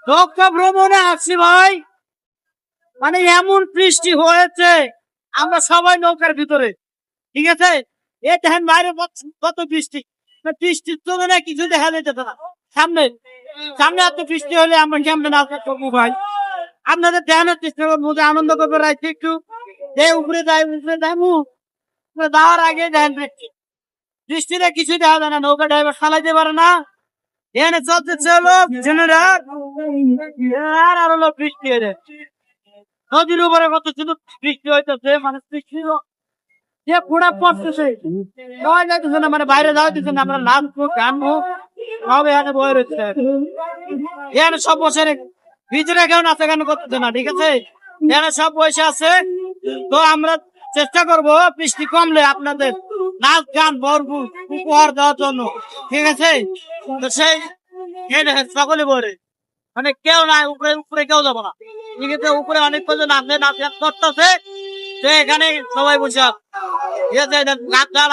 নৌকা ভ্রমণে আসছি ভাই, মানে এমন বৃষ্টি হয়েছে আমরা সবাই নৌকার ভিতরে, ঠিক আছে। এ দেখেন বাইরে কত বৃষ্টি, বৃষ্টির তুলনায় কিছু দেখা যেতেছে না। সামনে সামনে এত বৃষ্টি হলে আমরা কেমন নাচতে করবো ভাই? আপনাদের দেখানোর চেষ্টা করবো যে আনন্দ করবো রাখছি একটু। উপরে যাবো, যাওয়ার আগে দেখেন বৃষ্টি, বৃষ্টিতে কিছু দেখা যায় না, নৌকা ড্রাইভার চালাইতে পারে না। এখানে চলতেছে হলো জেনারেটর আর হলো বৃষ্টি হয়ে নদীর উপরে কত শুধু বৃষ্টি হইতেছে, মানে বৃষ্টি যে পুরা পড়তেছে, যাওয়া যাইতেছে না, মানে বাইরে যাওয়া দিচ্ছে না। আমরা নাচবো গানবো সব এখানে বয়ে রয়েছে, এখানে সব বছরে ভিতরে কেউ নাচা গান করতেছে না, ঠিক আছে। এখানে সব বসে আছে, তো আমরা চেষ্টা করবো বৃষ্টি কমলে আপনাদের নাচ গান ভরপুর উপহার দেওয়ার জন্য, ঠিক আছে। তো সেই সকলে বলে মানে কেউ নাই, উপরে উপরে কেউ যাবো না, ঠিক আছে। উপরে অনেক কজন নাচে নাচ গান করতেছে, তো এখানে সবাই বসে ঠিক আছে। নাচ গান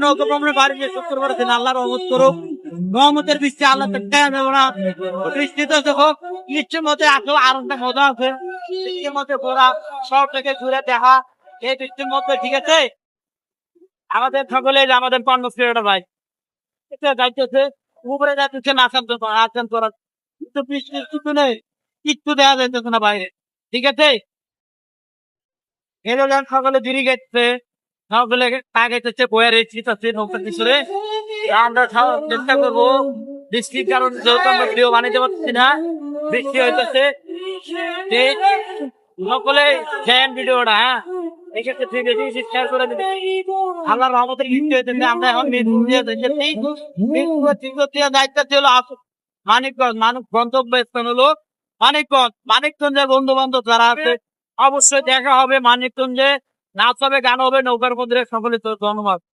নৌকা ভ্রমণে বাড়ি যে শুক্রবার দিন আল্লাহ রহমত করুক, রহমতের বৃষ্টি আল্লাহ দেবো না। বৃষ্টিতে হোক বৃষ্টির মধ্যে আসলে আরো একটা মজা আছে, বৃষ্টির মধ্যে ঘোরা, শহর থেকে ঘুরে দেখা এই বৃষ্টির মধ্যে, ঠিক আছে। আমাদের সকলে আমাদের কর্মশ্রীটা ভাই যাইতেছে উপরে, যাইতেছে নাচান নাচান করার, কিন্তু বৃষ্টির কিছু নেই, কিচ্ছু দেখা যাইতেছে না বাইরে, ঠিক আছে। এর সকলে দিরি গেছে, সকলে পা গেছে বয়ে রেখেছে নৌকার পিছনে। আমরা চেষ্টা করবো বৃষ্টির কারণ যেহেতু আমরা প্রিয় বানাইতে পারছি না, বৃষ্টি হইতেছে, সকলে দেখেন ভিডিওটা। হ্যাঁ ঠিক আছে, ঠিক আছে, শেয়ার করে দিবেন। আল্লাহর রহমতের বৃষ্টি হইতেছে, আমরা এখন দায়িত্ব ছিল মানিকগঞ্জ, মানুষ গন্তব্য স্থান হলো মানিকগঞ্জ। মানিকগঞ্জের বন্ধু বান্ধব যারা আছে অবশ্যই দেখা হবে মানিকগঞ্জে, নাচ হবে গান হবে নৌকার মধ্যে, সকলে তো ধন্যবাদ।